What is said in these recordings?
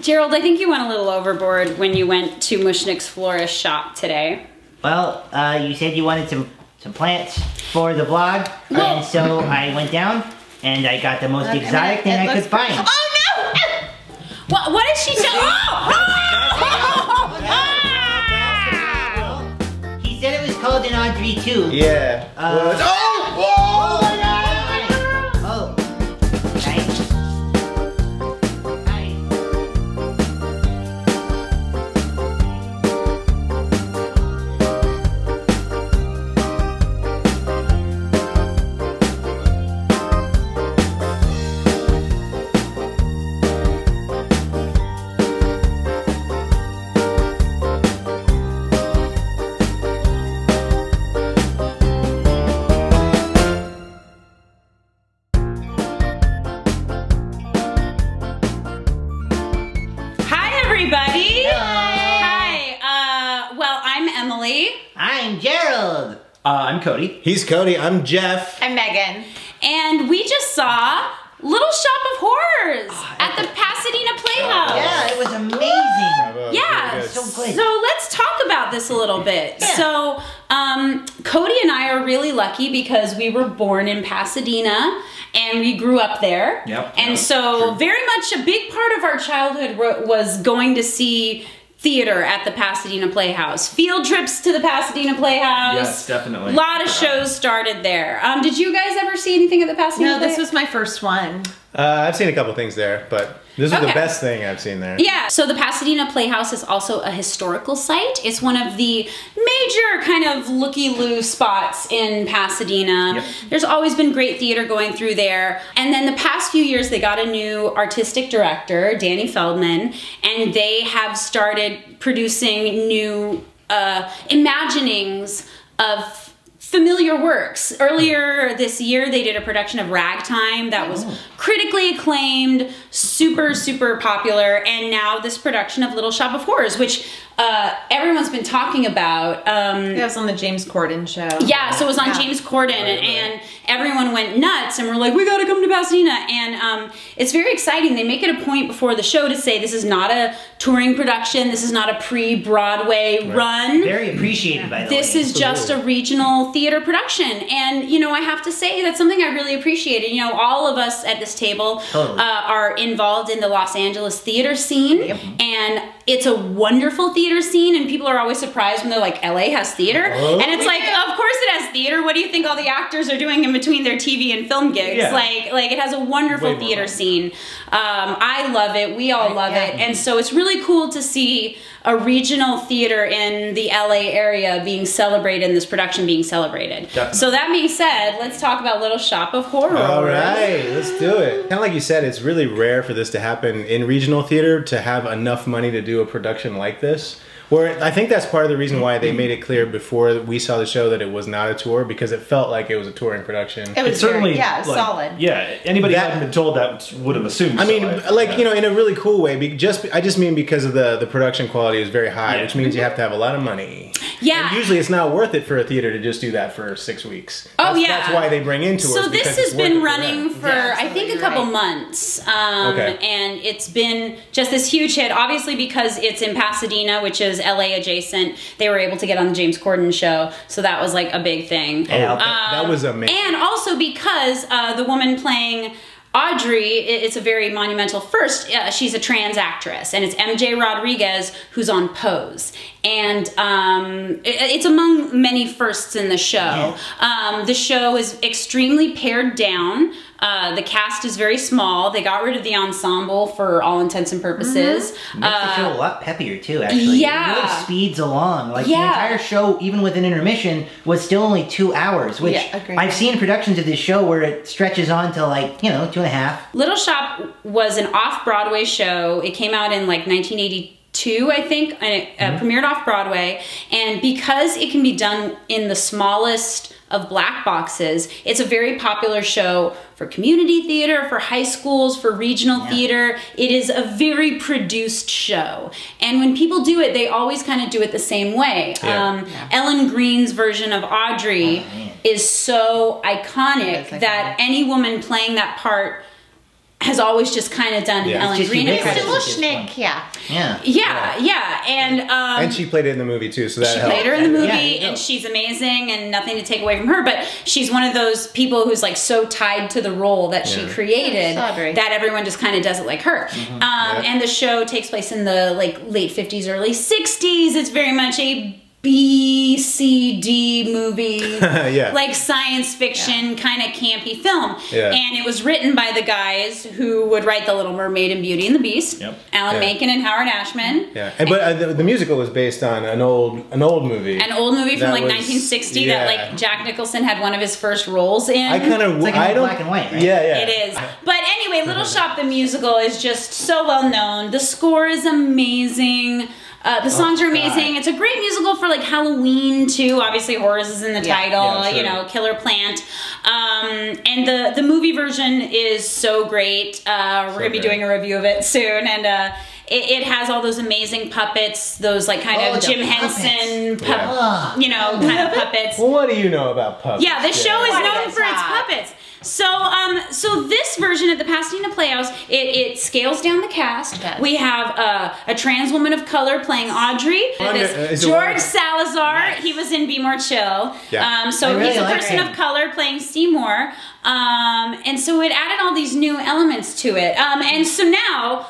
Gerald, I think you went a little overboard when you went to Mushnik's florist shop today. Well, you said you wanted some plants for the vlog, and so I went down and I got the most exotic thing I could find. Oh no! What did she tell? He said it was called an Audrey too. Yeah. Oh my god! Oh. Nice. I'm Gerald. I'm Cody. He's Cody. I'm Jeff. I'm Megan. And we just saw Little Shop of Horrors at the Pasadena Playhouse. Yeah, it was amazing. Yeah, so good. So let's talk about this a little bit. Yeah. So Cody and I are really lucky because we were born in Pasadena and we grew up there. Yep. And so very much a big part of our childhood was going to see theater at the Pasadena Playhouse. Field trips to the Pasadena Playhouse. Yes, definitely. A lot of shows started there. Did you guys ever see anything at the Pasadena Playhouse? No, this was my first one. I've seen a couple things there, but this is the best thing I've seen there. Yeah, so the Pasadena Playhouse is also a historical site. It's one of the major kind of looky-loo spots in Pasadena. Yep. There's always been great theater going through there. And then the past few years, they got a new artistic director, Danny Feldman, and they have started producing new imaginings of familiar works. Earlier this year, they did a production of Ragtime that was critically acclaimed, super, super popular, and now this production of Little Shop of Horrors, which everyone's been talking about. It was on the James Corden show. Yeah, so it was on James Corden, and everyone went nuts, and we're like, we gotta come to Pasadena, and it's very exciting. They make it a point before the show to say this is not a touring production, this is not a pre-Broadway run. Very appreciated, by the way. This is just a regional theater production, and you know, I have to say that's something I really appreciated. You know, all of us at this table are involved in the Los Angeles theater scene, and it's a wonderful theater scene, and people are always surprised when they're like, LA has theater? And it's like, of course it has theater. What do you think all the actors are doing in between their TV and film gigs? Yeah. Like it has a wonderful theater scene. I love it. We all love it. And so it's really cool to see a regional theater in the LA area being celebrated and this production being celebrated. Definitely. So that being said, let's talk about Little Shop of Horrors. All right, let's do it. Kind of like you said, it's really rare for this to happen in regional theater, to have enough money to do a production like this. Where I think that's part of the reason why they made it clear before we saw the show that it was not a tour, because it felt like it was a touring production. It was certainly like, solid. Yeah, anybody who hadn't been told that would have assumed. I mean, like, you know, in a really cool way. I just mean because of the production quality is very high, which means you have to have a lot of money. Yeah. And usually it's not worth it for a theater to just do that for 6 weeks. That's why they bring in tours. So this has been running for, I think, a couple months. Okay. And it's been just this huge hit, obviously because it's in Pasadena, which is LA adjacent. They were able to get on the James Corden show, so that was like a big thing. That was amazing. And also because the woman playing Audrey, it's a very monumental first. She's a trans actress, and it's MJ Rodriguez who's on Pose. And it's among many firsts in the show. Yeah. The show is extremely pared down. The cast is very small. They got rid of the ensemble for all intents and purposes. Makes the show a lot peppier too, actually. Yeah. It really speeds along. Like the entire show, even with an intermission, was still only 2 hours, which I've seen productions of this show where it stretches on to like, you know, 2.5. Little Shop was an off-Broadway show. It came out in like 1982, I think, and it premiered off-Broadway. And because it can be done in the smallest of black boxes, it's a very popular show for community theater, for high schools, for regional theater. It is a very produced show. And when people do it, they always kind of do it the same way. Ellen Green's version of Audrey is so iconic that any woman playing that part has always just kind of done Ellen Green ubiquitous. impressions. Mushnik, And she played it in the movie too, so that she helped. played her in the movie, and she's amazing, and nothing to take away from her. But she's one of those people who's like so tied to the role that she created that everyone just kind of does it like her. And the show takes place in the like late 50s, early 60s. It's very much a B, C, D movie, like science fiction kind of campy film. And it was written by the guys who would write The Little Mermaid and Beauty and the Beast, Alan Menken and Howard Ashman. But the musical was based on an old movie. An old movie from like 1960 that like Jack Nicholson had one of his first roles in. It's like black and white, right? It is. But anyway, Little Shop the Musical is just so well known. The score is amazing. The songs are amazing. It's a great musical for like Halloween too. Obviously, horrors is in the title. You know, Killer Plant. And the movie version is so great. We're gonna be doing a review of it soon, and it has all those amazing puppets. Those like kind of Jim Henson, you know, kind of puppets. Well, what do you know about puppets? Yeah, the show is known for its puppets. So, so this version at the Pasadena Playhouse, it scales down the cast. We have a trans woman of color playing Audrey. George Salazar. Nice. He was in Be More Chill. So he's a person of color playing Seymour. And so it added all these new elements to it. And so now,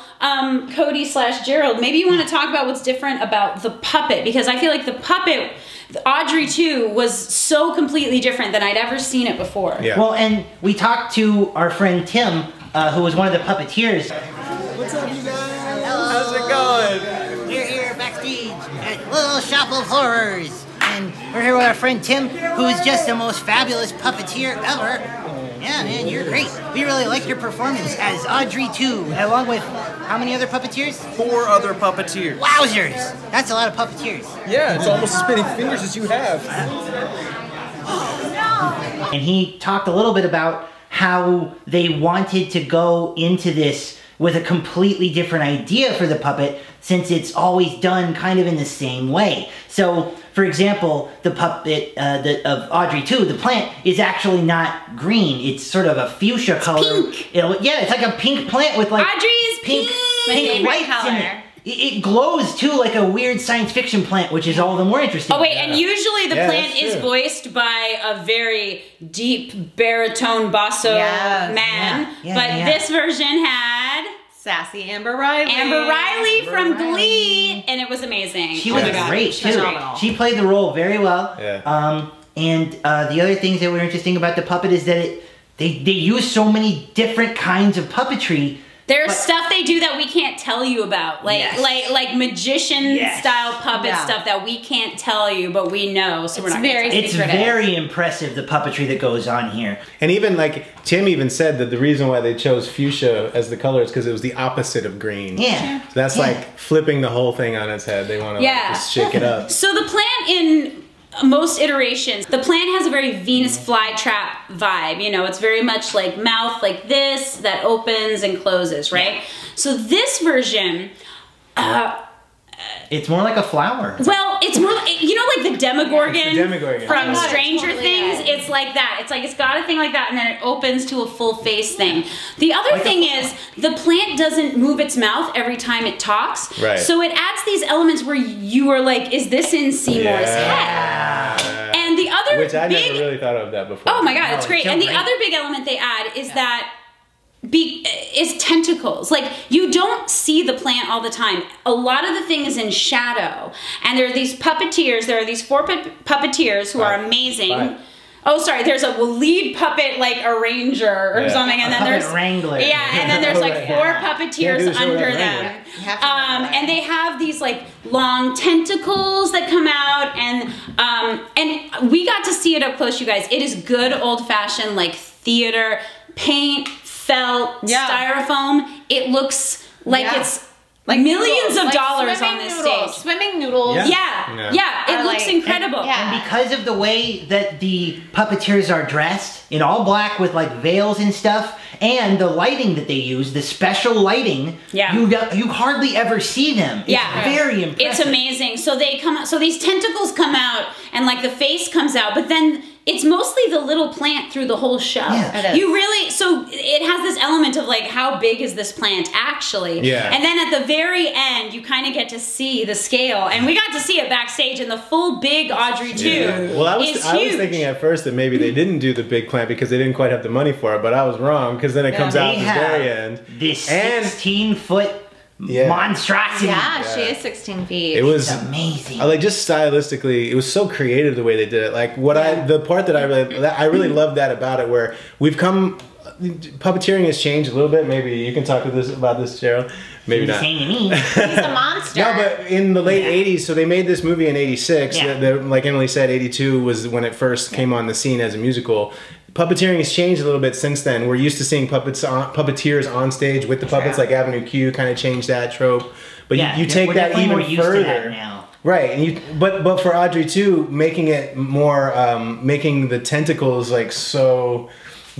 Cody / Gerald, maybe you want to talk about what's different about the puppet, because I feel like the puppet, Audrey too, was so completely different than I'd ever seen it before. Well, and we talked to our friend Tim, who was one of the puppeteers. What's up, you guys? Hello. How's it going? We're here backstage at Little Shop of Horrors, and we're here with our friend Tim, who is just the most fabulous puppeteer ever. Yeah, man, you're great. We really like your performance as Audrey too, along with how many other puppeteers? 4 other puppeteers. Wowzers! That's a lot of puppeteers. Yeah, it's almost as many fingers as you have. And he talked a little bit about how they wanted to go into this with a completely different idea for the puppet, since it's always done kind of in the same way. So, for example, the puppet of Audrey 2, the plant, is actually not green. It's sort of a fuchsia color. Pink. It's like a pink plant with like Audrey's pink lights in it. It glows too, like a weird science fiction plant, which is all the more interesting. Oh wait, and usually the plant is voiced by a very deep baritone basso man, but this version had sassy Amber Riley. Amber Riley from Glee, and it was amazing. She was great too. Phenomenal. She played the role very well. And the other things that were interesting about the puppet is that they use so many different kinds of puppetry. There's stuff they do that we can't tell you about, like magician style puppet stuff that we can't tell you, but we know, so we're not very secretive. It's very impressive, the puppetry that goes on here. And even like Tim even said that the reason why they chose fuchsia as the color is because it was the opposite of green. So that's like flipping the whole thing on its head. They want to like, just shake it up. So the plant in most iterations, the plant has a very Venus flytrap vibe. You know, it's very much like mouth like this that opens and closes, right? So this version, it's more like a flower. Well, it's more, you know, like the Demogorgon, Demogorgon. from Stranger Things. It's like that. It's like it's got a thing like that, and then it opens to a full face thing. The other thing is the plant doesn't move its mouth every time it talks. So it adds these elements where you are like, is this in Seymour's head? And the other which I never really thought of that before. Oh my god, it's great. And the other big element they add is that is tentacles. Like, you don't see the plant all the time. A lot of the thing is in shadow. And there are these puppeteers, there are these 4 puppeteers who are amazing. Oh, sorry, there's a lead puppet, like, arranger or something, and then there's... wrangler. Yeah, and then there's, like, 4 puppeteers under them. And they have these, like, long tentacles that come out, and we got to see it up close, you guys. It is good old-fashioned, like, theater, paint, felt, styrofoam. It looks like it's like millions of dollars on this stage. Swimming noodles. It looks incredible. And because of the way that the puppeteers are dressed in all black with like veils and stuff, and the lighting that they use, the special lighting, you hardly ever see them. It's very impressive. It's amazing. So they come out, so these tentacles come out and like the face comes out, but then it's mostly the little plant through the whole show. Yeah. It is. You really, so it has this element of like, how big is this plant actually? Yeah. And then at the very end, you kind of get to see the scale. And we got to see it backstage, and the full big Audrey 2 Well, I was is huge. thinking at first that maybe they didn't do the big plant because they didn't quite have the money for it, but I was wrong because then it comes out They at the very have end. this And 16-foot Yeah. monstrosity. Yeah, she is 16 feet. it was It's amazing. like just stylistically, it was so creative the way they did it. Like the part that I really love that about it, where we've come. Puppeteering has changed a little bit. Maybe you can talk about this, Gerald. Maybe not. Saying to me. He's a monster. No, but in the late 80s, so they made this movie in 86. Yeah. Like Emily said, 82 was when it first came on the scene as a musical. Puppeteering has changed a little bit since then. We're used to seeing puppeteers on stage with the puppets, like Avenue Q kind of changed that trope. But you take we're that definitely even more used to further. that now. Right, and but for Audrey too, making it more, making the tentacles like so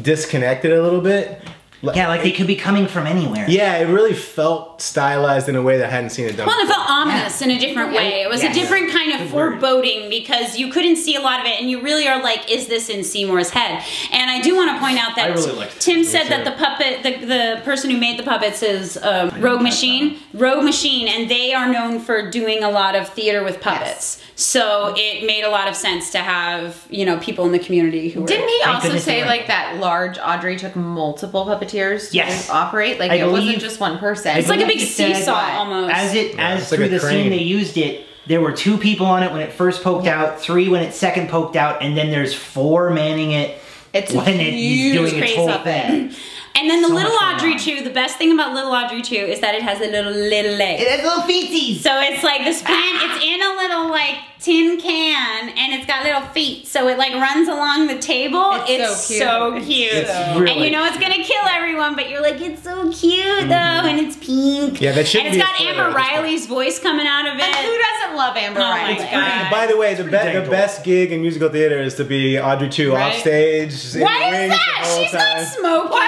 disconnected a little bit. Yeah, like they could be coming from anywhere. Yeah, it really felt stylized in a way that I hadn't seen it done Well, it before. felt ominous in a different way. It was a different kind of foreboding because you couldn't see a lot of it, and you really are like, is this in Seymour's head? And I do want to point out that I really liked it. Tim said that the puppet, the person who made the puppets is Rogue Machine, and they are known for doing a lot of theater with puppets. So it made a lot of sense to have, you know, people in the community who were... Didn't he also goodness say they were. like that large Audrey took multiple puppeteers to Yes. operate? Like I it wasn't believe- just one person. It's like a big He said seesaw almost. As it's like through a the crane. scene they used it, there were 2 people on it when it first poked out, 3 when it second poked out, and then there's 4 manning it It's when it's huge doing its craze whole up thing. And then the So little much going Audrey on. 2, the best thing about little Audrey 2 is that it has a little legs. It has little feetsies. So it's like this plant, it's in a little like tin can, and it's got little feet. So it like runs along the table. It's so so cute. cute. It's And really you know it's gonna kill everyone, but you're like, it's so cute though, and it's pink. Yeah, that shouldn't And it's be a got spoiler Amber at this point. Riley's voice coming out of And who it. doesn't love Amber Oh my Riley? God. By the way, the dang best gig in musical theater is to be Audrey 2 Right? off stage. in Why the is wings that? the whole She's not time. smoking.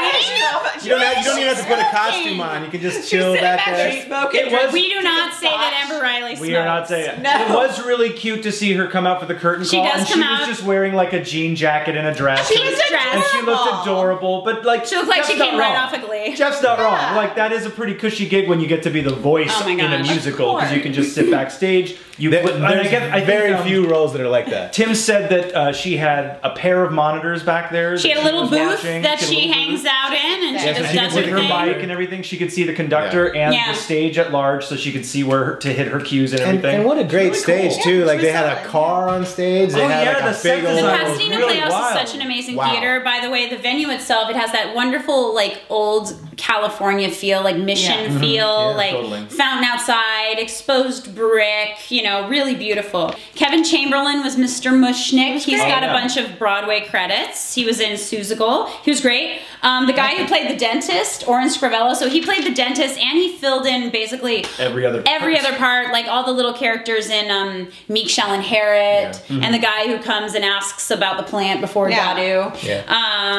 You don't even have to put a costume on. You can just chill back there. smoking. We do not say that Amber Riley smokes. We are not saying. No. It was really cute to see her come out for the curtain She call, does and come she out. was just wearing like a jean jacket and a dress. She was and she looked adorable, but like She looked like she Jeff's not came right wrong. off of Glee. Jeff's not wrong. Like that is a pretty cushy gig when you get to be the voice Oh my in a gosh. musical because you can just sit backstage. You There- put, and there's I think, very few roles that are like that. Tim said that she had a pair of monitors back there. She that had a little was booth watching. that had a she little hangs booth. out in, and she Yeah, just she does can her With her thing. mic and everything, she could see the conductor and Yeah. the stage at large, so she could see where to hit her cues and And, everything. and what a great Really stage cool. too! Yeah, Like she they was had a solid. car on stage. They Oh, had yeah, like the a set big design The old. was Pasadena really Playhouse wild. is such an amazing Wow. theater. By the way, the venue itself, it has that wonderful, like, old California feel, like mission feel, Yeah, like totally. fountain outside, exposed brick, you know, really beautiful. Kevin Chamberlain was Mr. Mushnik. He's great. got Oh, a yeah. bunch of Broadway credits. He was in Seussical. He was great. The guy who played the dentist, Oren Scrivello, so he played the dentist and he filled in basically Every other part, like all the little characters in Meek shall inherit, and the guy who comes and asks about the plant before Yeah. Dadu. Yeah.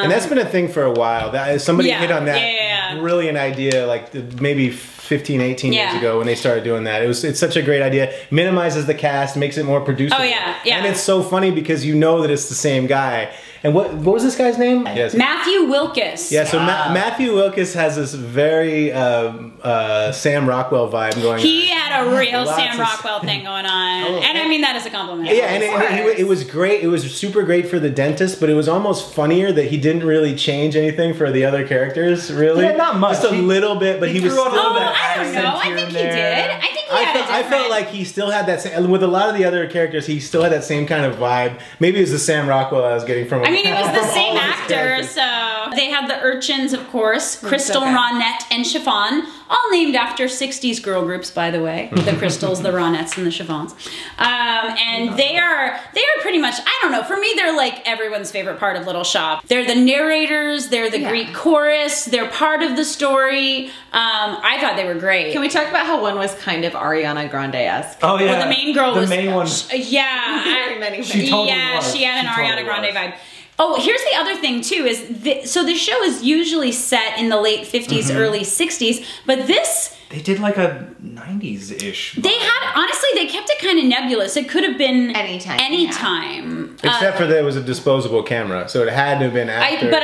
And that's been a thing for a while. That somebody Yeah, hit on that yeah. brilliant idea like maybe 15, 18 years Yeah. ago when they started doing that. It's such a great idea. Minimizes the cast, makes it more producible. Oh, yeah, yeah. And it's so funny because you know that it's the same guy. And what was this guy's name? Yes. Matthew Wilkes. Yeah, so Matthew Wilkes has this very Sam Rockwell vibe going He on. had a real Lots Sam of- Rockwell thing going on. And I mean that as a compliment. Yeah, and it was great. It was super great for the dentist, but it was almost funnier that he didn't really change anything for the other characters, really. Yeah, not much. Just a little bit, but he was threw out a still little bit. I don't know. I think he did. I think he had a I felt like he still had that same, with a lot of the other characters, he still had that same kind of vibe. Maybe it was the Sam Rockwell I was getting from him. I mean, it was the from same all his actor, characters. so they had the urchins, of course, Crystal, okay. Ronette, and Chiffon, all named after 60s girl groups, by the way. The Crystals, the Ronettes, and the Chiffons. And they are pretty much, I don't know, for me, they're like everyone's favorite part of Little Shop. They're the narrators, they're the Greek chorus, they're part of the story. I thought they were great. Can we talk about how one was kind of Ariana Grande-esque? Oh yeah, Well, the main girl was... the main one. Yeah. Very many She totally yeah, was. she had an She Ariana totally Grande was. vibe. Oh, here's the other thing too is so the show is usually set in the late 50s, early 60s, but this They did like a 90s-ish. they had honestly they kept it kind of nebulous. It could have been Anytime, anytime. Except for that it was a disposable camera, so it had to have been after. But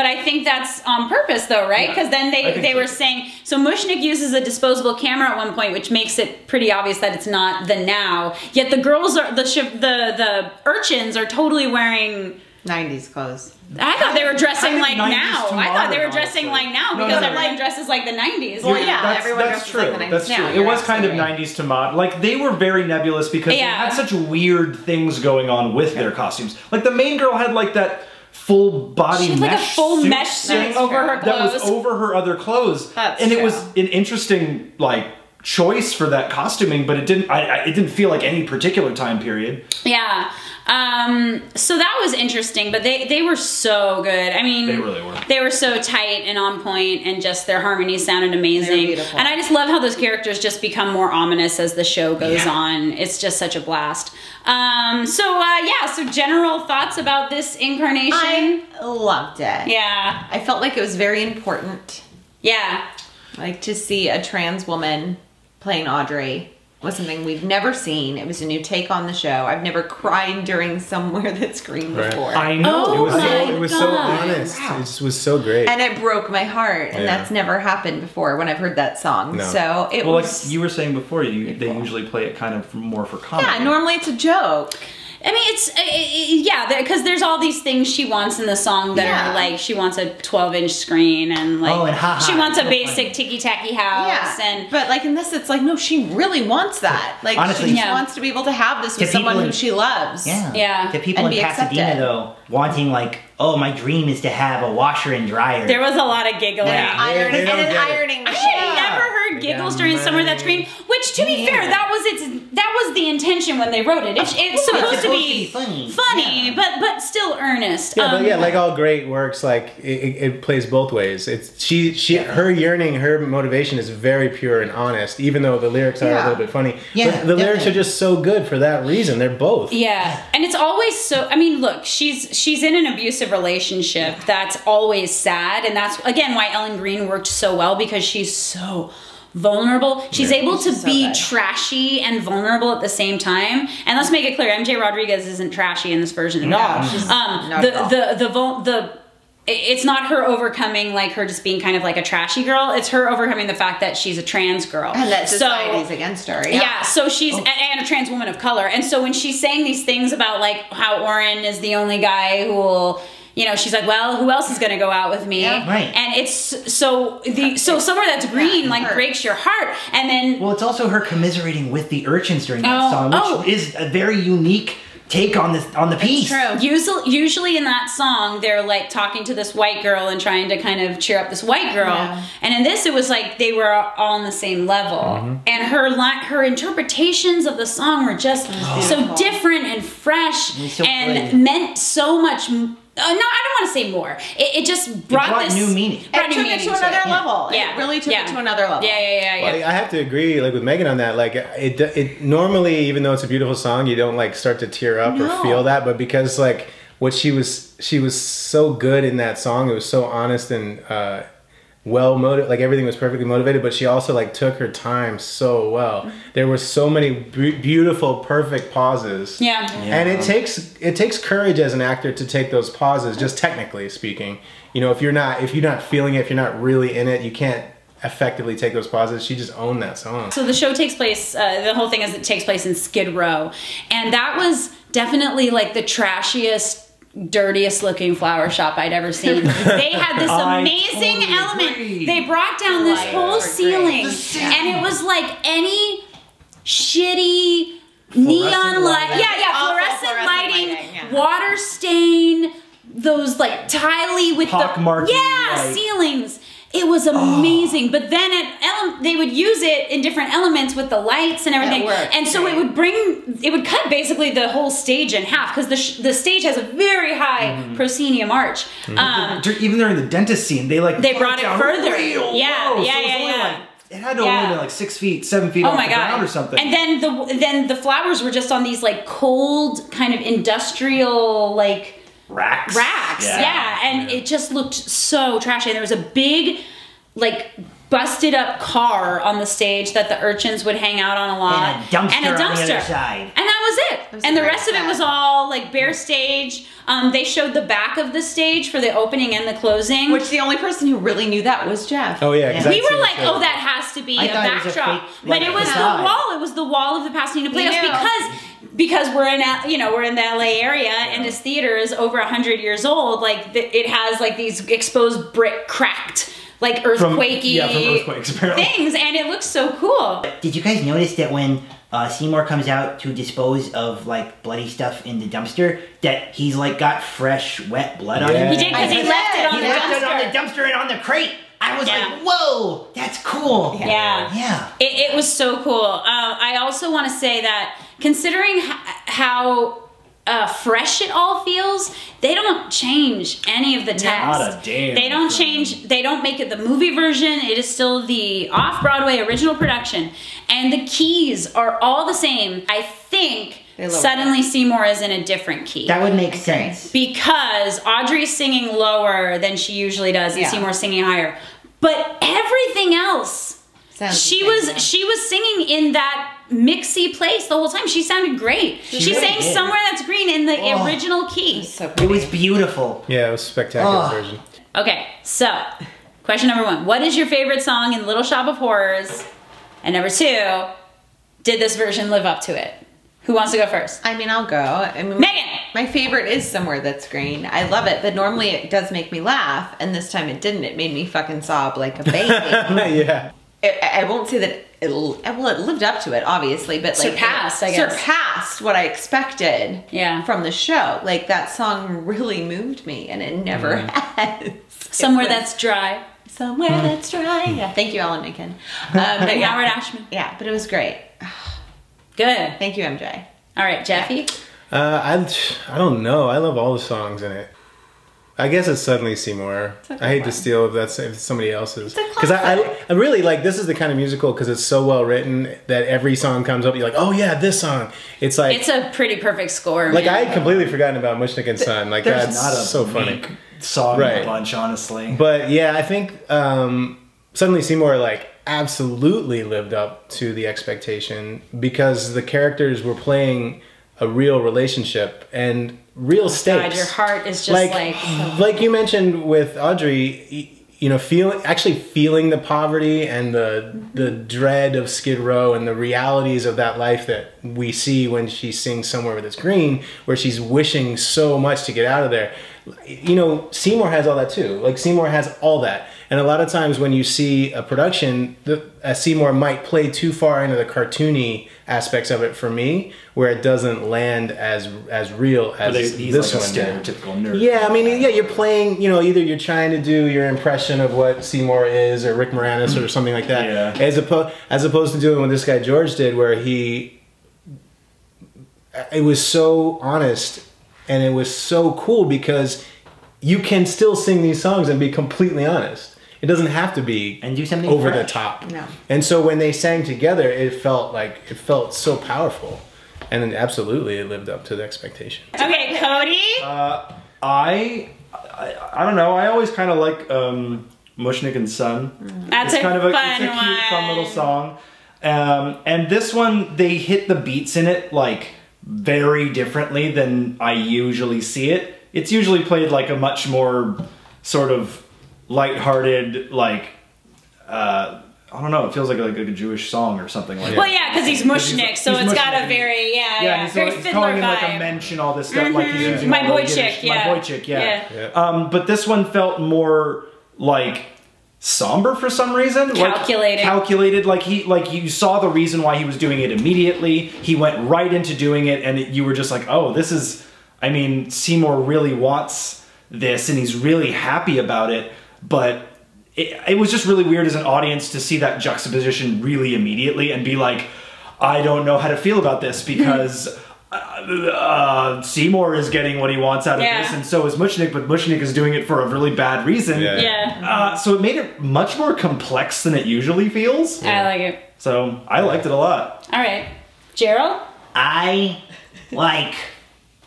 I think that's on purpose, though, right? Because then they were saying, so Mushnik uses a disposable camera at one point, which makes it pretty obvious that it's not the now. Yet the girls are the urchins are totally wearing 90s clothes. I thought they were dressing like 90s now. to I thought they were modern, dressing honestly. like now because everyone dresses like the 90s. Well, yeah, that's, everyone that's dresses true. like the 90s That's now. true. It You're was kind of absolutely 90s to mod. Like they were very nebulous because they Yeah. had such weird things going on with their costumes. Like the main girl had like that full body She had mesh like a full suit mesh thing suit over her that was clothes. over her other clothes, That's and it true. was an interesting like choice for that costuming, but it didn't. It didn't feel like any particular time period. Yeah. So that was interesting, but they were so good. I mean, They really were. They were so tight and on point, and just their harmonies sounded amazing. beautiful. And I just love how those characters just become more ominous as the show goes on. It's just such a blast. So general thoughts about this incarnation? I loved it. Yeah. I felt like it was very important. Yeah. Like to see a trans woman playing Audrey was something we've never seen. It was a new take on the show. I've never cried during somewhere that screamed Right. before. I know. Oh, It was, my it was so God. honest. It just was so great. And it broke my heart, and Yeah. that's never happened before when I've heard that song. No. So it Well, like was. you were saying before, they usually play it kind of more for comedy. Yeah, normally it's a joke. I mean, because there's all these things she wants in the song that Yeah. are like, she wants a 12-inch screen and like, Oh, and ha-ha, she wants a so basic ticky-tacky house and but like in this, it's like no, she really wants that. Like Honestly, she Yeah. wants to be able to have this To with someone people who in- she loves. Yeah. To people And in be Pasadena, accepted. though, wanting like, oh, my dream is to have a washer and dryer. there was a lot of giggling. Yeah. Iron, They and don't an get it. ironing I machine. had never heard giggles during Somewhere That's Green, which to be fair, that was the intention when they wrote it. It's supposed to be funny. but still earnest. Yeah, but yeah, like all great works, like it plays both ways. It's her yearning, her motivation is very pure and honest, even though the lyrics are a Yeah. little bit funny. Yeah, but the lyrics are definitely. just so good for that reason. They're both. Yeah, and it's always so. I mean, look, she's in an abusive relationship that's always sad, and that's again why Ellen Green worked so well because she's so vulnerable. She's able to so be good. trashy and vulnerable at the same time. And let's make it clear, MJ Rodriguez isn't trashy in this version at all. not at all. It's not her overcoming like her just being kind of like a trashy girl. It's her overcoming the fact that she's a trans girl. And that So- society's against her. yeah, so she's and a trans woman of color, and so when she's saying these things about like how Oren is the only guy who will, you know, she's like, well, who else is going to go out with me? Yeah. Right. And it's so Somewhere That's Green like hurt. breaks your heart, and then Well, it's also her commiserating with the urchins during that Oh, song, which is a very unique take on the piece. True. usually in that song they're like talking to this white girl and trying to kind of cheer up this white girl, Yeah. and in this it was like they were all on the same level, and her interpretations of the song were just so beautiful. different and fresh was so and brilliant. meant so much. No, I don't want to say more. It just brought this new meaning. brought It new took it meaning to another it. level. Yeah. It really took Yeah. it to another level. Yeah. Well, I have to agree, like with Megan on that. Like it normally, even though it's a beautiful song, you don't like start to tear up or feel that. But because like what she was so good in that song. It was so honest and well motivated. Like everything was perfectly motivated. But she also like took her time so well. There were so many beautiful, perfect pauses. Yeah. And it takes courage as an actor to take those pauses. Just technically speaking, you know, if you're not feeling it, if you're not really in it, you can't effectively take those pauses. She just owned that song. So the show takes place, the whole thing is it takes place in Skid Row. And that was definitely like the trashiest, dirtiest looking flower shop I'd ever seen. They had this I amazing totally element. agree. They brought down this Lights whole were ceiling. great. And it was like any shitty neon light. lighting. Yeah, Awful fluorescent lighting, yeah. water stain, those like tiley with Pockmarking light. ceilings. It was amazing, but then they would use it in different elements with the lights and everything, worked and so great. it would cut basically the whole stage in half because the stage has a very high proscenium arch. Even during the dentist scene, they They brought it down further. real Yeah, low, yeah, so it was yeah, only yeah. like- it had to Yeah. only been like 6 feet, 7 feet Oh off my the ground god! or something. And then the flowers were just on these like cold kind of industrial like racks. yeah, and it just looked so trashy. And there was a big like busted up car on the stage that the urchins would hang out on a lot, And a dumpster on the other side. And I was it. was And the a great rest of it set. was all like bare stage. They showed the back of the stage for the opening and the closing. Which the only person who really knew that was Jeff. Oh yeah, 'cause we I'd were seen like, the show. oh, that has to be I a thought it was a backdrop. fake, But like, it was facade. the wall. It was the wall of the Pasadena Playhouse knew. because we're in we're in the LA area and this theater is over 100 years old. Like it has like these exposed brick cracked like earthquakey from earthquakes, apparently. things, and it looks so cool. Did you guys notice that when Seymour comes out to dispose of like bloody stuff in the dumpster, that he's like got fresh, wet blood on him? He did because he left it on He the left dumpster. it on the dumpster and on the crate. I was Yeah. like, whoa, that's cool. Yeah. Yeah. It was so cool. I also want to say that considering how fresh it all feels, they don't change any of the text. Not a damn They don't thing. change, they don't make it the movie version. It is still the off-Broadway original production. And the keys are all the same. I think They lower suddenly Seymour is in a different key. That would make sense. Because Audrey's singing lower than she usually does and Yeah. Seymour's singing higher. But everything else, Sounds she the same, was singing in that mixy place the whole time. She sounded great. She really sang did. Somewhere That's Green in the Oh. original key. So It pretty. was beautiful. Yeah, it was a spectacular Oh. version. Okay, so question number 1. What is your favorite song in Little Shop of Horrors? And number 2, did this version live up to it? Who wants to go first? I mean, I'll go. I mean, Megan! My favorite is Somewhere That's Green. I love it, but normally it does make me laugh, and this time it didn't. It made me fucking sob like a baby. Yeah. I won't say that it lived up to it, obviously, but like Surpassed, it I guess. surpassed what I expected Yeah. from the show. Like that song really moved me, and it never has. Somewhere It was That's Dry. Somewhere That's Dry. Yeah, thank you, Alan Menken. But yeah, Howard Ashman. yeah, but it was great. Good. Thank you, MJ. All right, Jeffy? I don't know. I love all the songs in it. I guess it's Suddenly Seymour. a good I hate one. to steal if it's somebody else's. It's a Because I classic. really like, this is the kind of musical because it's so well written that every song comes up, you're like, oh yeah, this song. It's like, It's a pretty perfect score. like man. I had completely forgotten about Mushnik and Son. Like There's that's not a so funny. Meek song in Right. a bunch, honestly. But yeah, I think Suddenly Seymour like absolutely lived up to the expectation because the characters were playing a real relationship and real stakes. God, your heart is just like you mentioned with Audrey, you know, actually feeling the poverty and the dread of Skid Row and the realities of that life that we see when she sings Somewhere That's Green, where she's wishing so much to get out of there. You know, Seymour has all that too. Like Seymour has all that. And a lot of times when you see a production, Seymour might play too far into the cartoony aspects of it for me, where it doesn't land as real as He's this like one a did. stereotypical nerd. Yeah, I mean, yeah, you're playing, you know, either you're trying to do your impression of what Seymour is or Rick Moranis or something like that, Yeah. as opposed to doing what this guy George did, where it was so honest and it was so cool because you can still sing these songs and be completely honest. It doesn't have to be And do something over the fresh. top. No. And so when they sang together, it felt so powerful, and then absolutely it lived up to the expectation. Okay, Cody? I don't know. I always kind of like Mushnik and Son. That's It's a kind of fun it's a cute, fun little one. song. And this one, they hit the beats in it like very differently than I usually see it. It's usually played like a much more sort of lighthearted, like I don't know. It feels like a Jewish song or something like that. Well, yeah, because he's Mushnik, so he's it's got Mushnik. a very, Yeah, very he's Fiddler calling in like a vibe. mensch and all this stuff, like he's using My all boy the Yiddish- chick, yeah. My boy chick, yeah. Yeah. But this one felt more like somber for some reason. Calculated. Like, calculated. Like you saw the reason why he was doing it immediately. He went right into doing it, and you were just like, oh, this is. I mean, Seymour really wants this, and he's really happy about it, but. It was just really weird as an audience to see that juxtaposition really immediately and be like, I don't know how to feel about this because Seymour is getting what he wants out of Yeah. this, and so is Mushnik, but Mushnik is doing it for a really bad reason. Yeah. Yeah, So it made it much more complex than it usually feels. I like it. So I liked it a lot. All right. Gerald? I like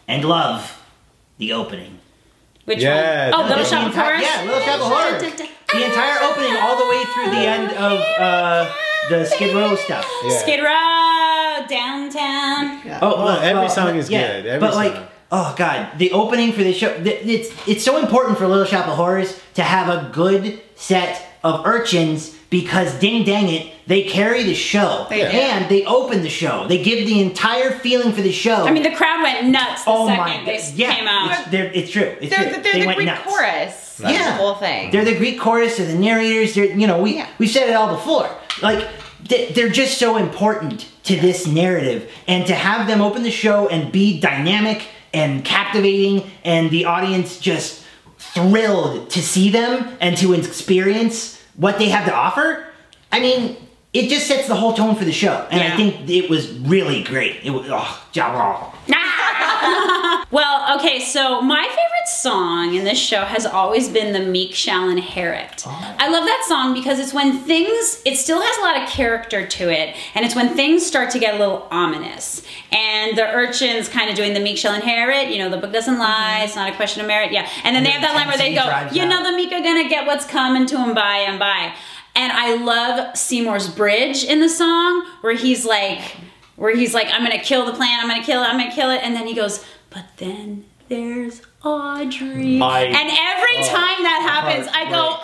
and love the opening. Which Yeah, one? Oh, Little the Shop of Horrors? Yeah, Little Shop of Horrors. The entire opening, all the way through the end of the Skid Row stuff. Yeah. Skid Row! about downtown. Yeah. Well, every song is good. Every but song. like, oh god, the opening for this show, it's so important for Little Shop of Horrors to have a good set of urchins because ding dang it, they carry the show. They do. And they open the show. They give the entire feeling for the show. I mean, the crowd went nuts the second they came out. It's true. It's They're true. the They went Greek nuts. chorus. That's Yeah. the whole thing. They're the Greek chorus, they're the narrators, we've said it all before. Like, they're just so important to this narrative. And to have them open the show and be dynamic and captivating and the audience just thrilled to see them and to experience what they have to offer, I mean, it just sets the whole tone for the show. And I think it was really great. It was, Well, okay, so my favorite song in this show has always been the Meek Shall Inherit. I love that song because it's when things, it still has a lot of character to it, and it's when things start to get a little ominous. And the urchins kind of doing the Meek Shall Inherit, you know, the book doesn't lie, it's not a question of merit, yeah. And then they have that line where they go, you know, the Meek are gonna get what's coming to them by and by. And I love Seymour's bridge in the song where he's like, I'm gonna kill the plant, I'm gonna kill it, and then he goes, but then there's Audrey. And every time that happens, I go,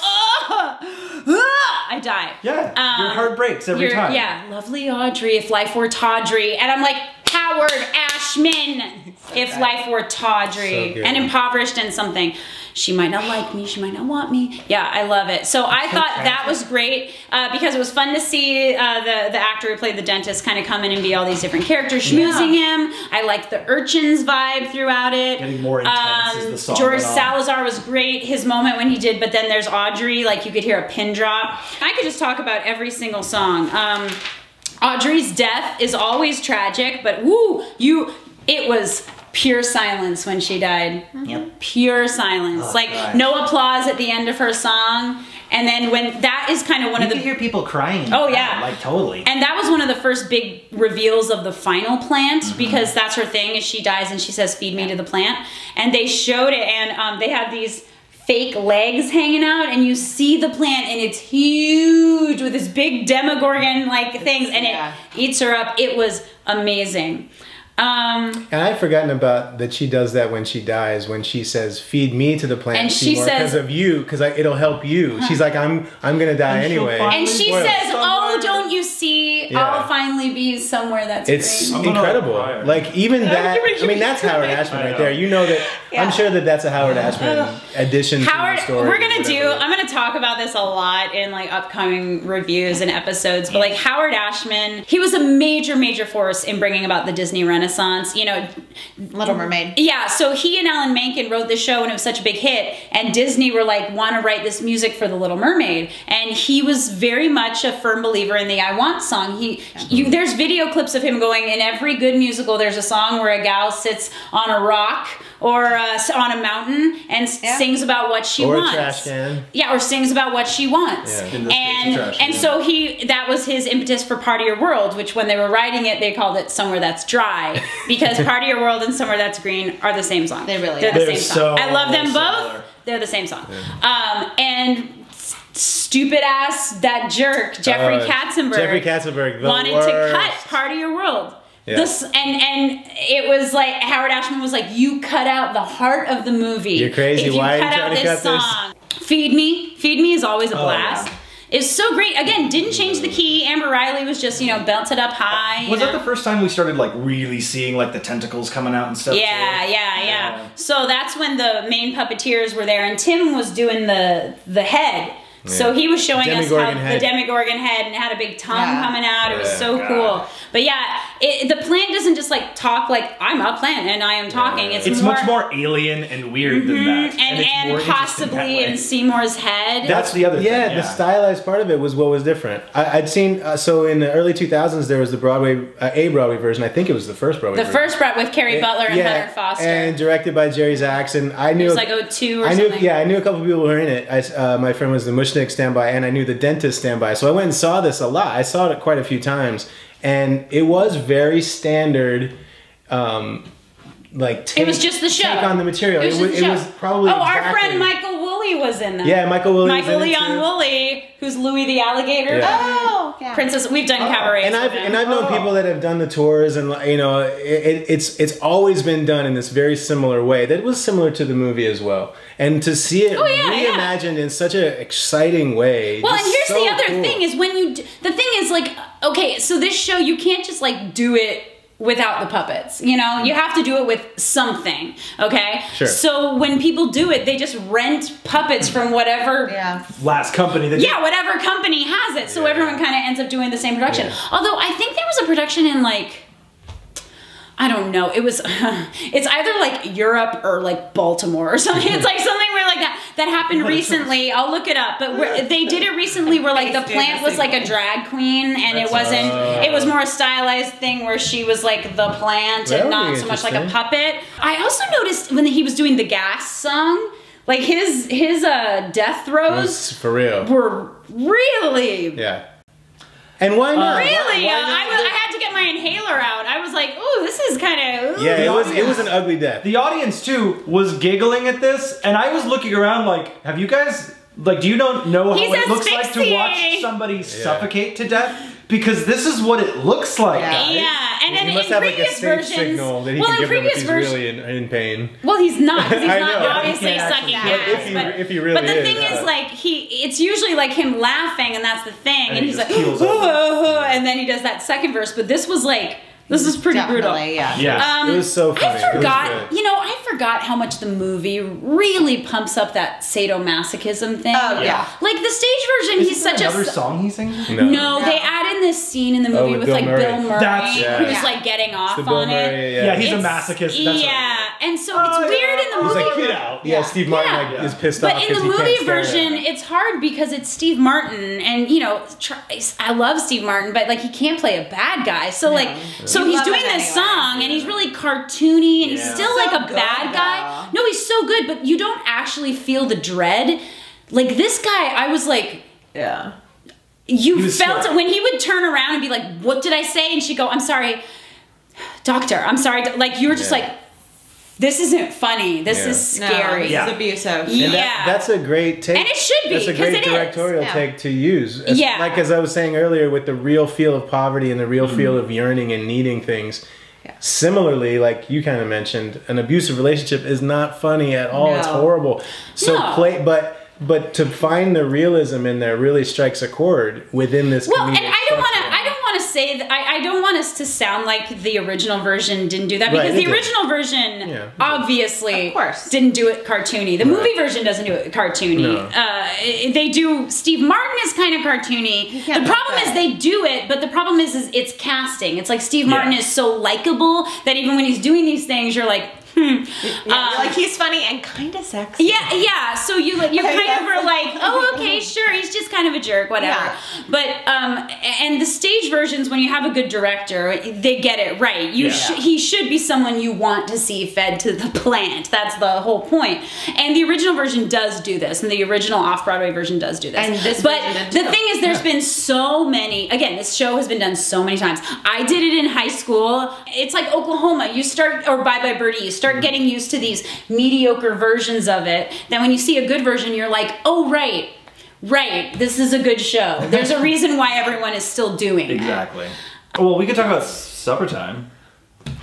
I die. Yeah, your heart breaks every time. Yeah, lovely Audrey, if life were tawdry. And I'm like, Howard Ashman, if life were tawdry. So and impoverished and something. She might not like me, she might not want me. Yeah, I love it. So I thought that was great because it was fun to see the actor who played the dentist kind of come in and be all these different characters schmoozing him. I liked the urchins vibe throughout it. Getting more intense as the song George went on. Salazar was great, his moment when he did, but then there's Audrey, like you could hear a pin drop. I could just talk about every single song. Audrey's death is always tragic, but woo, it was pure silence when she died. Yep. Pure silence. Oh, like God. no applause at the end of her song. And then when that is kind of one you of the could hear people crying. in Oh, the crowd, yeah. like totally. And that was one of the first big reveals of the final plant because that's her thing is she dies and she says, feed me to the plant. And they showed it and they had these fake legs hanging out and you see the plant and it's huge with this big demogorgon like things and it eats her up. It was amazing. And I'd forgotten about that she does that when she dies, when she says, feed me to the plant, And she Seymour, says- because of you, because it'll help you. She's like, I'm gonna die And she'll anyway. find- And she Spoiler. says, oh, don't you see, Yeah. I'll finally be somewhere that's It's great. incredible. cry. Like even that, I mean, that's Howard Ashman right there. You know that, I'm sure that that's a Howard Ashman addition Howard, to the story. we're gonna whatever. I'm gonna talk about this a lot in like upcoming reviews and episodes, but like Howard Ashman, he was a major force in bringing about the Disney Renaissance, you know. Little Mermaid. Yeah, so he and Alan Menken wrote this show and it was such a big hit, and Disney were like, want to write this music for The Little Mermaid, and he was very much a firm believer in the I Want song. There's video clips of him going, in every good musical there's a song where a gal sits on a rock or on a mountain and sings about what she Or a wants. trash can. Yeah, or sings about what she wants. Yeah. In this case, a trash can. And so that was his impetus for Part of Your World, which when they were writing it, they called it Somewhere That's Dry, because Part of Your World and Somewhere That's Green are the same song. They really They're are. the They're same song. so I love them similar. both. They're the same song. And stupid ass, that jerk, Jeffrey Katzenberg. Jeffrey Katzenberg, the wanted worst. to cut Part of Your World. Yeah. And it was like, Howard Ashman was like, you cut out the heart of the movie. You're crazy. If you Why are you cut out trying to this cut this? song. Feed Me is always a blast. yeah. It's so great. Again, didn't change the key. Amber Riley was just, belted up high. Was you that know? the first time we started like really seeing like the tentacles coming out and stuff? Yeah, too? yeah. So that's when the main puppeteers were there, and Tim was doing the head. So he was showing us how Demogorgon head. the Demogorgon head and had a big tongue coming out. It was Yeah. so cool. But yeah, the plant doesn't just like talk like, I'm a plant and I am talking. It's much more alien and weird than that. it's more and interesting that possibly way. in Seymour's head. That's the other thing. Yeah, the stylized part of it was what was different. I'd seen, so in the early 2000s, there was the Broadway version. I think it was the first Broadway the version. first Brett with Carrie Butler and Yeah, Heather Foster. and directed by Jerry Zaks. And I knew it was like 02 or something. I knew a couple people who were in it. My friend was the Mushnik standby, and I knew the dentist standby. So I went and saw this a lot. I saw it quite a few times, and it was very standard. Like it was just the show. Take on the material. It was It was probably our exactly- friend Michael Woolley Woolley was in them. Yeah, Michael Woolley. Michael was in it Leon too. Woolley, who's Louis the alligator. Yeah. Oh, yeah. Princess. We've done cabarets. And I've known people that have done the tours, and you know, it's always been done in this very similar way. That was similar to the movie as well. And to see it reimagined in such an exciting way. Well, and here's so the other cool. thing is when you the thing is like, okay, so this show you can't just like do it without the puppets, you know? You have to do it with something, okay? Sure. So when people do it, they just rent puppets from whatever last company that whatever company has it. So everyone kind of ends up doing the same production. Yeah. Although I think there was a production in like, I don't know. It was, it's either like Europe or like Baltimore or something. It's like something where like that happened recently. I'll look it up. But they did it recently where like the plant was like a drag queen and it wasn't, it was more a stylized thing where she was like the plant and not so much like a puppet. I also noticed when he was doing the gas song, like his death throws for real were really And why not? Really? Why not? I had to get my inhaler out. I was like, ooh, this is kind of... Yeah, it was an ugly death. The audience, too, was giggling at this, and I was looking around like, have you guys... Like, do you know how it looks like to watch somebody suffocate to death? Because this is what it looks like. Yeah, and then he must in have like a previous safe versions... signal that he well, can in give them if previous he's versions... really in pain. Well, he's not, because he's I not know. obviously sucking gas. If he really but the is, thing is, like, it's usually like him laughing, and that's the thing. And he's like, and then he does that second verse. But this was like... This is pretty brutal. Yeah. It was so funny. I forgot, you know, I forgot how much the movie really pumps up that sadomasochism thing. Oh, yeah. Like the stage version, he's such another a... song he sings? No, they add in this scene in the movie with Bill like Murray. Bill Murray, That's- who's like getting off So Bill on it. Murray, Yeah, he's a It's- masochist. That's yeah, and so it's weird in the He's movie. like, get out. Yeah, Steve Martin like, is pissed off But in because the he can't movie stare at version, him. it's hard because it's Steve Martin, and you know, I love Steve Martin, but like he can't play a bad guy. So like, so he's love doing him this anyway. song, and he's really cartoony, and he's still like a good, bad guy. No, he's so good, but you don't actually feel the dread. Like this guy, I was like, you felt it when he would turn around and be like, "What did I say?" And she'd go, "I'm sorry, doctor. I'm sorry." Like you were just like, "This isn't funny. This is scary." This is abusive. And that's a great take. And it should be, That's a 'cause great it is. directorial Yeah. take to use. Yeah. Like as I was saying earlier, with the real feel of poverty and the real feel of yearning and needing things. Similarly, like you kind of mentioned, an abusive relationship is not funny at all. No. It's horrible. So but to find the realism in there really strikes a chord within this. Well, and comedic I don't want structure. to say that I don't want us to sound like the original version didn't do that, Right, because it the did. original version obviously Of course. didn't do it cartoony. The movie version doesn't do it cartoony. No. They do. Steve Martin is kind of cartoony. The can't problem help is it. they do it, but the problem is it's casting. It's like Steve Martin is so likable that even when he's doing these things, you're like, like he's funny and kind of sexy. yeah. So you kind of are like, oh, okay, sure, he's just kind of a jerk, whatever. Yeah. But and the stage versions, when you have a good director, they get it right. He should be someone you want to see fed to the plant. That's the whole point. And the original version does do this, and the original off-Broadway version does do this. And this but version did the too. thing is, there's been so many. Again, this show has been done so many times. I did it in high school. It's like Oklahoma. You start, or Bye Bye Birdie. You start getting used to these mediocre versions of it. Then when you see a good version, you're like, oh, right, this is a good show. There's a reason why everyone is still doing it. Exactly. Well, we could talk about supper time.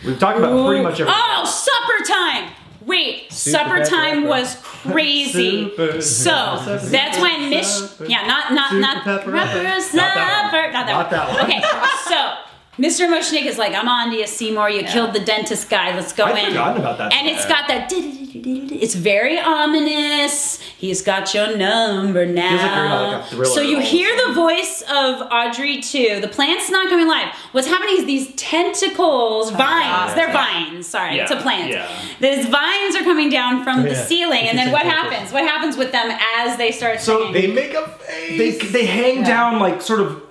We've talked about pretty much everything. Oh, supper time! Wait, supper time was crazy. So that's when not that one. Okay, so Mr. Mushnik is like, I'm on to you, Seymour. You killed the dentist guy. Let's go in. I'd forgotten about that. And it's got that. It's very ominous. He's got your number now. Feels like you're in like a thriller so you almost. hear the voice of Audrey too. The plant's not coming live. What's happening is these tentacles, vines. They're vines. Sorry, it's a plant. Yeah. These vines are coming down from the ceiling, and then what happens? What happens with them as they start singing? They make a face. They hang down like sort of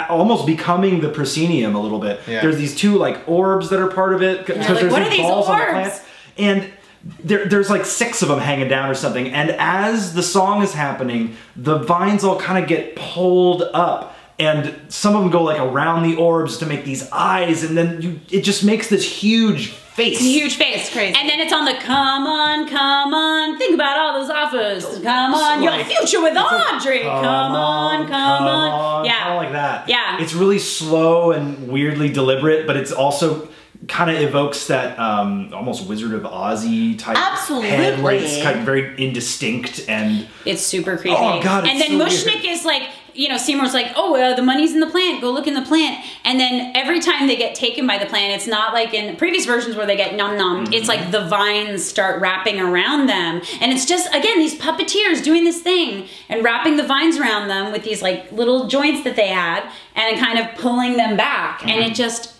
almost becoming the proscenium a little bit. Yeah. There's these two like orbs that are part of it because like, there's what these are these balls on the orbs? plants, and there's like 6 of them hanging down or something. And as the song is happening, the vines all kind of get pulled up. And some of them go like around the orbs to make these eyes, and then it just makes this huge face. It's a huge face. It's crazy. And then it's on the come on, think about all those offers. Come on, your future with Audrey. Come on. Yeah. Kind of like that. Yeah. It's really slow and weirdly deliberate, but it's also kind of evokes that almost Wizard of Oz-y type head where it's kind of very indistinct and it's super creepy. Oh God! And then Mushnik is like, you know, Seymour's like, oh, the money's in the plant. Go look in the plant. And then every time they get taken by the plant, it's not like in previous versions where they get nom. It's like the vines start wrapping around them, and it's just again these puppeteers doing this thing and wrapping the vines around them with these like little joints that they had, and kind of pulling them back, and it just.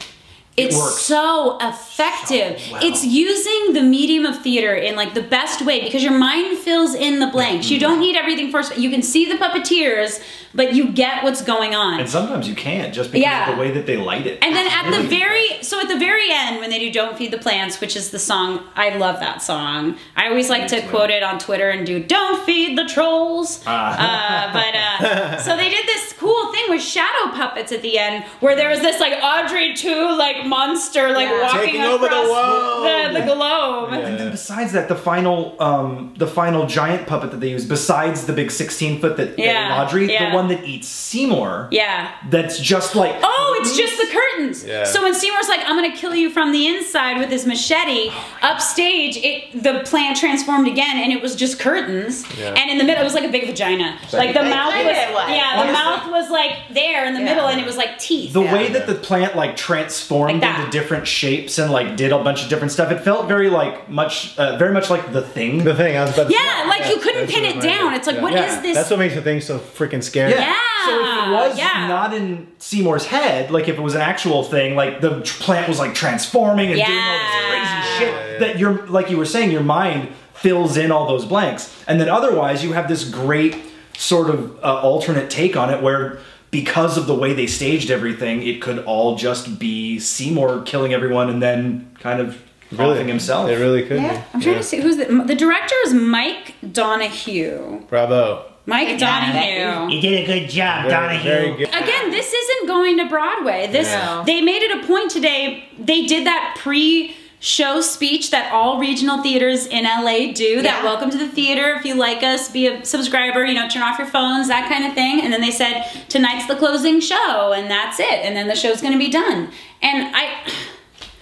It's so effective. So well. It's using the medium of theater in like the best way because your mind fills in the blanks. You don't need everything first. You can see the puppeteers, but you get what's going on. And sometimes you can't just because of the way that they light it. And then at the very end when they do "Don't Feed the Plants," which is the song, I love that song. I always like to quote it on Twitter and do "Don't feed the trolls." So they did this cool thing with shadow puppets at the end where there was this like Audrey 2 like monster like walking taking over the across world. the globe. And then besides that, the final giant puppet that they use, besides the big 16-foot that Audrey, the one that eats Seymour. Yeah. That's just like it's just the curtains. Yeah. So when Seymour's like, I'm gonna kill you from the inside with his machete, upstage, the plant transformed again, and it was just curtains. Yeah. And in the middle, it was like a big vagina. Like the mouth was, the mouth was like there in the middle, and it was like teeth. The way that the plant like transformed into different shapes and like did a bunch of different stuff, it felt very much like The Thing. The Thing, I was about to say. Like you couldn't pin it down. It's like, what is this? That's what makes the thing so freaking scary. Yeah. So if it was not in Seymour's head, like if it was an actual thing, like the plant was like transforming and doing all this crazy shit that you're, like you were saying, your mind fills in all those blanks. And then otherwise you have this great sort of alternate take on it where because of the way they staged everything, it could all just be Seymour killing everyone and then kind of offing himself. It really could be. I'm trying to see who's the director is Mike Donahue. Bravo. Mike Donahue. You did a good job, Donahue. Very good. Again, this isn't going to Broadway. They made it a point today. They did that pre-show speech that all regional theaters in LA do. That welcome to the theater. If you like us, be a subscriber. You know, turn off your phones, that kind of thing. And then they said tonight's the closing show, and that's it. And then the show's going to be done. And I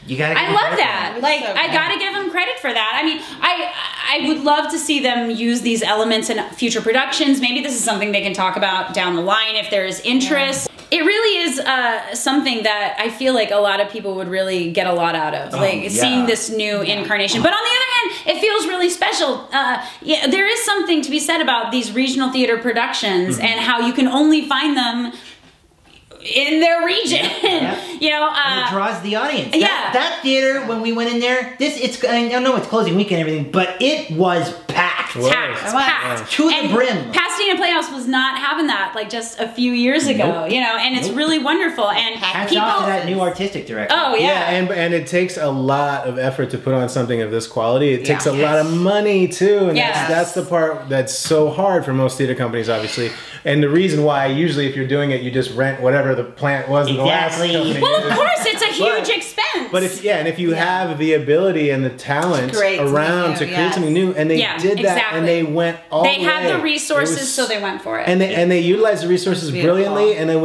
love that. Like, I gotta give them credit for that. I mean, I would love to see them use these elements in future productions. Maybe this is something they can talk about down the line if there is interest. It really is something that I feel like a lot of people would really get a lot out of, seeing this new incarnation. But on the other hand, it feels really special. There is something to be said about these regional theater productions and how you can only find them in their region. You know, and it draws the audience. That theater, when we went in there, I know it's closing weekend and everything, but it was packed. Packed. To the brim. Pasadena Playhouse was not having that like just a few years ago, you know, and it's really wonderful. And hats off to that new artistic director. Oh yeah. And it takes a lot of effort to put on something of this quality. It takes a lot of money too, and that's the part that's so hard for most theater companies, obviously. And the reason why usually if you're doing it, you just rent whatever the plant was in the last company. Well, of course, it's a huge expense. But if you have the ability and the talent around to create something new, and they did that, and they went all the way. They have the resources, so they went for it. And they utilized the resources brilliantly, and it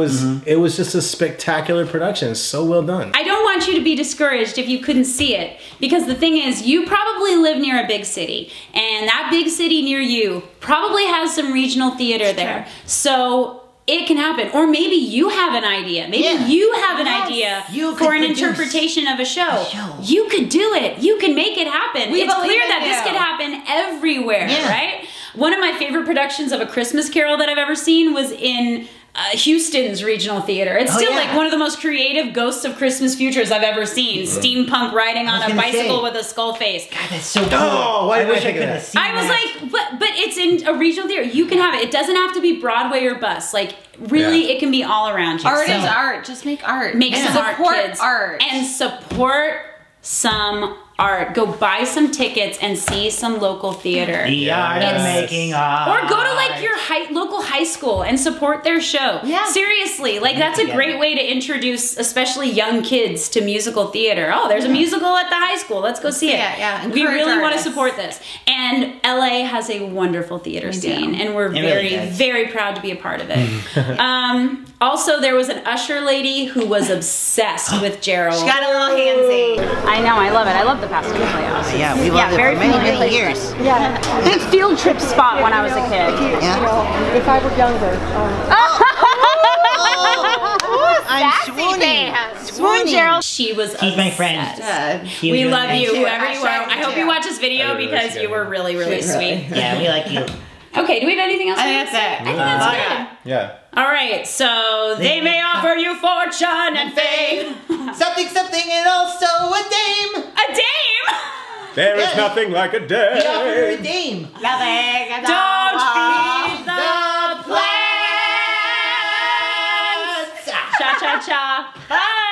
was just a spectacular production. It's so well done. I don't want you to be discouraged if you couldn't see it, because the thing is, you probably live near a big city, and that big city near you probably has some regional theater there. So it can happen. Or maybe you have an idea. Maybe you have an idea for an interpretation of a show. You could do it. You can make it happen. It's clear that this could happen everywhere, right? One of my favorite productions of A Christmas Carol that I've ever seen was in Houston's regional theater. It's still like one of the most creative Ghosts of Christmas Futures I've ever seen. Steampunk riding on a bicycle with a skull face. God, that's so cool. Oh, I wish I could have seen I was like, but it's in a regional theater. You can have it. It doesn't have to be Broadway or bus. Like, really, it can be all around you. Art is art. Just make art. Make some art, kids. Art. And support some art. Go buy some tickets and see some local theater. The art of making art. Or go to like your local high school and support their show. Yeah. Seriously, like that's a great way to introduce especially young kids to musical theater. Oh, there's a musical at the high school. Let's go see it. Yeah. We Encourage really want to artists. support this. And LA has a wonderful theater scene, and we're very proud to be a part of it. Also, there was an usher lady who was obsessed with Gerald. She got a little handsy. I know, I love it. I love the Pasadena Playhouse. Yeah, we loved it for many years. Yeah, big field trip spot when I was a kid. Yeah. If I were younger. I'm swooning. Gerald. She was She's my friend. We really love nice. you, whoever you are. Hashtag I hope you watch this video because you were really, really sweet. Yeah, we like you. Okay, do we have anything else? I think that's it. I think that's good. Yeah. All right, so they may offer you fortune and fame. Something and also a dame. A dame? There is nothing like a We offer her a day. dame. Don't feed the plants. Cha cha cha. Bye.